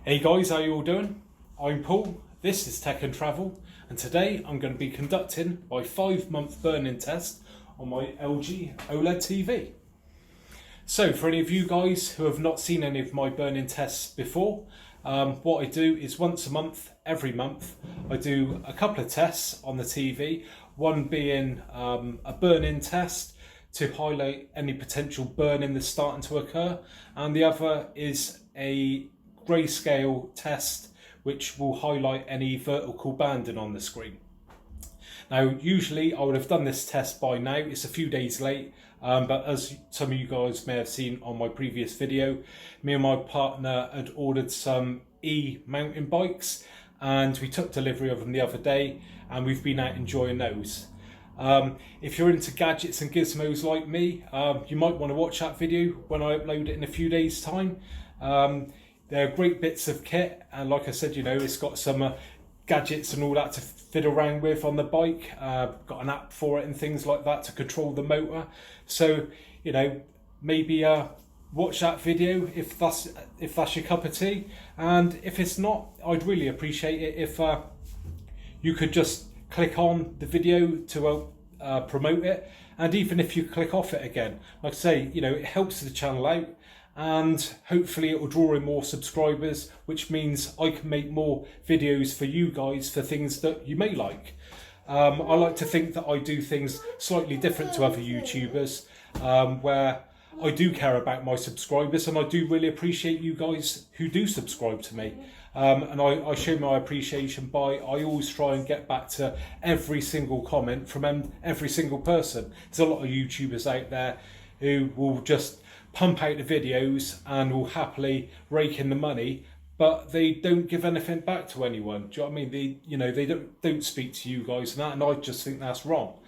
Hey guys, how you all doing? I'm Paul, this is Tech and Travel, and today I'm going to be conducting my 5-month burn-in test on my LG OLED TV. So for any of you guys who have not seen any of my burn-in tests before, what I do is once a month, every month, I do a couple of tests on the TV, one being a burn-in test to highlight any potential burn-in that's starting to occur, and the other is a grayscale test which will highlight any vertical banding on the screen. Now usually I would have done this test by now, it's a few days late, but as some of you guys may have seen on my previous video, me and my partner had ordered some mountain bikes and we took delivery of them the other day and we've been out enjoying those. If you're into gadgets and gizmos like me, you might want to watch that video when I upload it in a few days time. They're great bits of kit, and like I said, you know, it's got some gadgets and all that to fiddle around with on the bike. Got an app for it and things like that to control the motor. So, you know, maybe watch that video if that's your cup of tea. And if it's not, I'd really appreciate it if you could just click on the video to promote it. And even if you click off it again, like I say, you know, it helps the channel out. And hopefully it will draw in more subscribers, which means I can make more videos for you guys for things that you may like. I like to think that I do things slightly different to other YouTubers, where I do care about my subscribers, and I do really appreciate you guys who do subscribe to me. And I show my appreciation by I always try and get back to every single comment from every single person. There's a lot of YouTubers out there who will just pump out the videos and will happily rake in the money, but they don't give anything back to anyone. Do you know what I mean? They don't speak to you guys and that, and I just think that's wrong.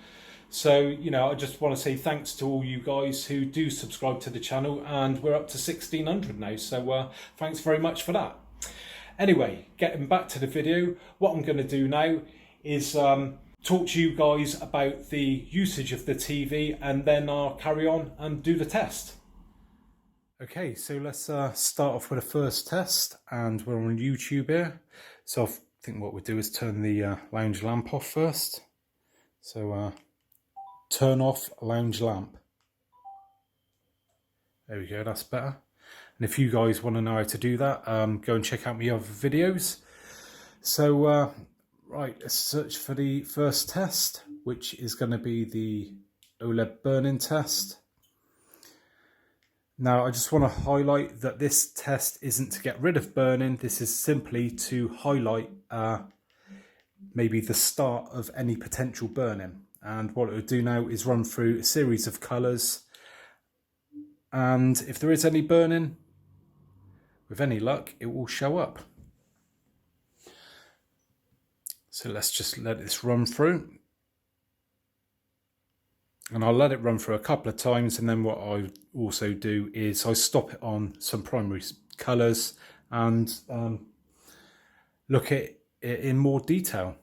So, you know, I just want to say thanks to all you guys who do subscribe to the channel, and we're up to 1,600 now, so thanks very much for that. Anyway, getting back to the video, what I'm going to do now is talk to you guys about the usage of the TV, and then I'll carry on and do the test. Okay, so let's start off with the first test, and we're on YouTube here. So I think what we'll do is turn the lounge lamp off first. So turn off lounge lamp. There we go, that's better. And if you guys want to know how to do that, go and check out my other videos. So right, let's search for the first test, which is going to be the OLED burn-in test. Now, I just want to highlight that this test isn't to get rid of burn-in. This is simply to highlight maybe the start of any potential burn-in. And what it will do now is run through a series of colours. And if there is any burn-in, with any luck, it will show up. So let's just let this run through. And I'll let it run through a couple of times, and then what I also do is I stop it on some primary colours and look at it in more detail.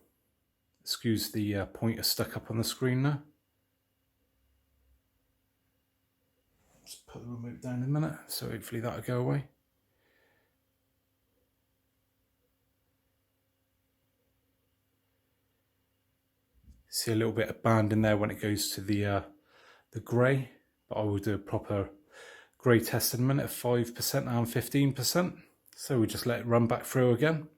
Excuse the pointer stuck up on the screen now. Just put the remote down in a minute, so hopefully that'll go away. See a little bit of band in there when it goes to the grey, but I will do a proper grey test in a minute of 5% and 15%. So we just let it run back through again.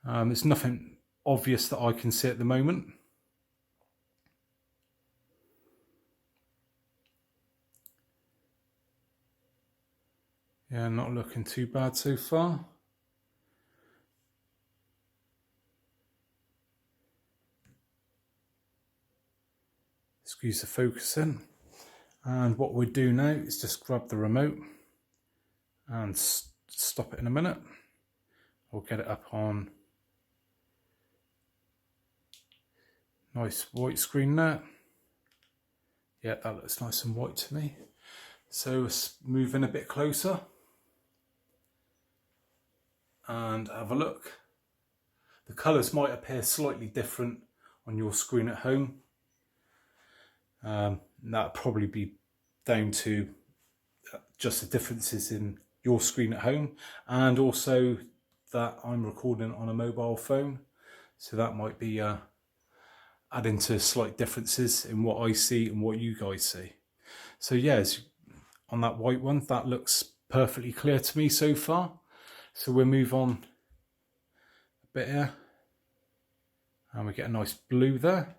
There's nothing obvious that I can see at the moment. Yeah, not looking too bad so far. Squeeze the focus in, and what we do now is just grab the remote and stop it in a minute. We'll get it up on nice white screen there. Yeah, that looks nice and white to me. So let's move in a bit closer and have a look. The colours might appear slightly different on your screen at home. That'll probably be down to just the differences in your screen at home, and also that I'm recording on a mobile phone, so that might be adding to slight differences in what I see and what you guys see. So yes, on that white one, that looks perfectly clear to me so far. So we'll move on a bit here, and we get a nice blue there.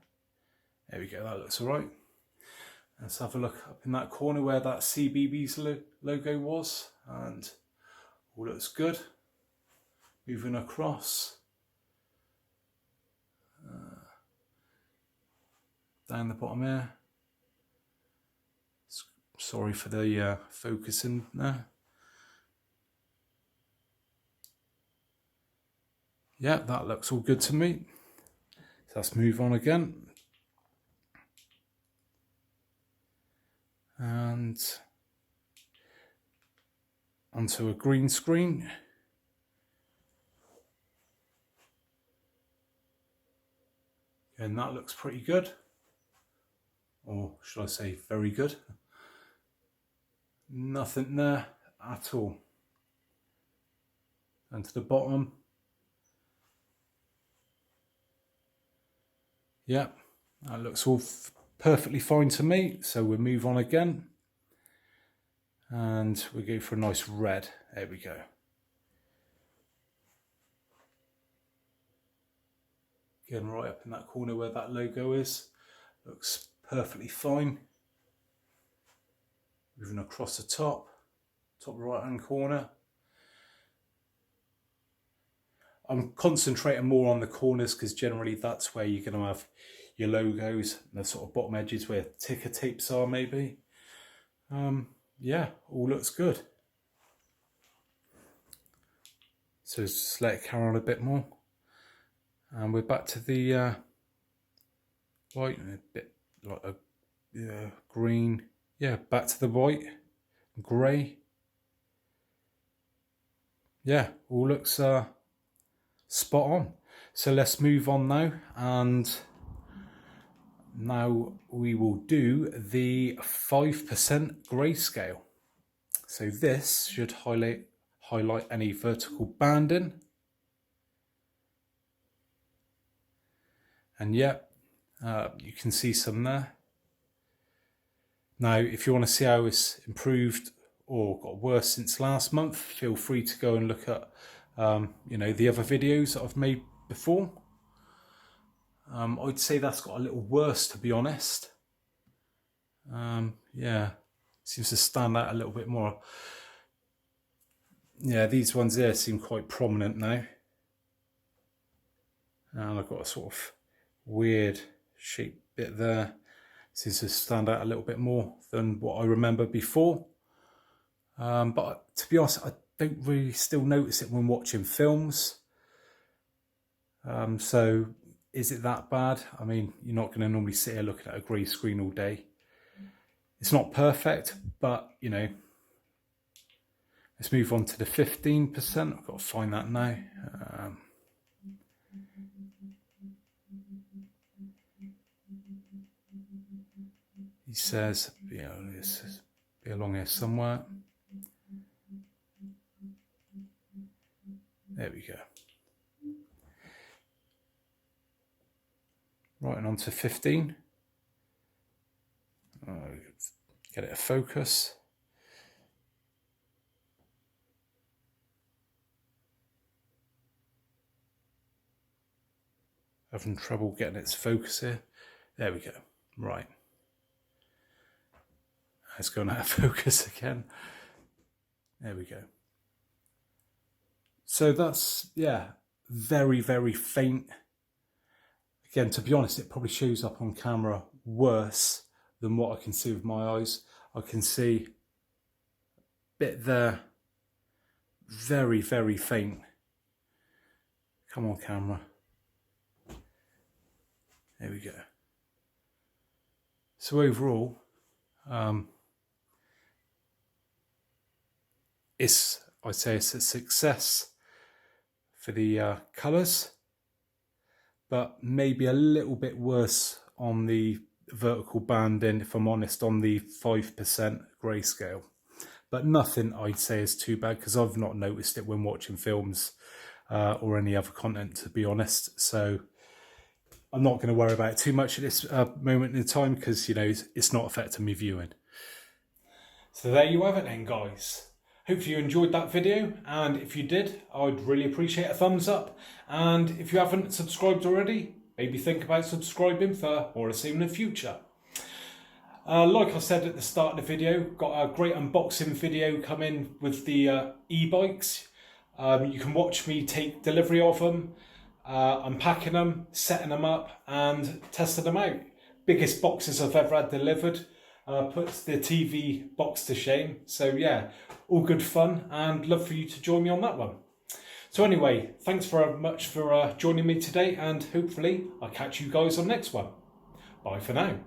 There we go, that looks all right. Let's have a look up in that corner where that CBeebies logo was, and all looks good. Moving across, down the bottom here. Sorry for the focusing there. Yeah, that looks all good to me. So let's move on again. And onto a green screen. And that looks pretty good. Or should I say very good? Nothing there at all. And to the bottom. Yeah, that looks all perfectly fine to me. So we'll move on again. And we go for a nice red. There we go. Again, right up in that corner where that logo is. Looks perfectly fine. Moving across the top right hand corner. I'm concentrating more on the corners because generally that's where you're going to have your logos, and the sort of bottom edges where ticker tapes are maybe. Yeah, all looks good. So just let it carry on a bit more. And we're back to the white, a bit like a green. Yeah, back to the white, grey. Yeah, all looks spot on. So let's move on now, and now we will do the 5% grayscale. So this should highlight any vertical banding. And yeah, you can see some there. Now, if you want to see how it's improved or got worse since last month, feel free to go and look at you know, the other videos that I've made before. I'd say that's got a little worse, to be honest. Yeah, seems to stand out a little bit more. Yeah, these ones there seem quite prominent now. And I've got a sort of weird shaped bit there. Seems to stand out a little bit more than what I remember before. But to be honest, I don't really still notice it when watching films. So is it that bad? I mean, you're not going to normally sit here looking at a grey screen all day. It's not perfect, but you know. Let's move on to the 15%. I've got to find that now. He says, you know, this be along here somewhere. There we go. Right, and on to 15. Get it a focus. Having trouble getting its focus here. There we go. Right. It's going out of focus again. There we go. So that's, yeah, very, very faint. Again, to be honest, it probably shows up on camera worse than what I can see with my eyes. I can see a bit there, very, very faint. Come on, camera. There we go. So overall, I'd say it's a success for the colours, but maybe a little bit worse on the vertical banding, if I'm honest, on the 5% grayscale. but nothing I'd say is too bad because I've not noticed it when watching films or any other content, to be honest. So I'm not going to worry about it too much at this moment in time because, you know, it's not affecting me viewing. So there you have it then, guys. Hope you enjoyed that video, and if you did, I'd really appreciate a thumbs up. And if you haven't subscribed already, maybe think about subscribing for more to see in the future. Like I said at the start of the video, got a great unboxing video coming with the e-bikes. You can watch me take delivery of them, unpacking them, setting them up and testing them out. Biggest boxes I've ever had delivered. Puts the TV box to shame. So yeah, all good fun, and love for you to join me on that one. So anyway, thanks very much for joining me today, and hopefully I'll catch you guys on the next one. Bye for now.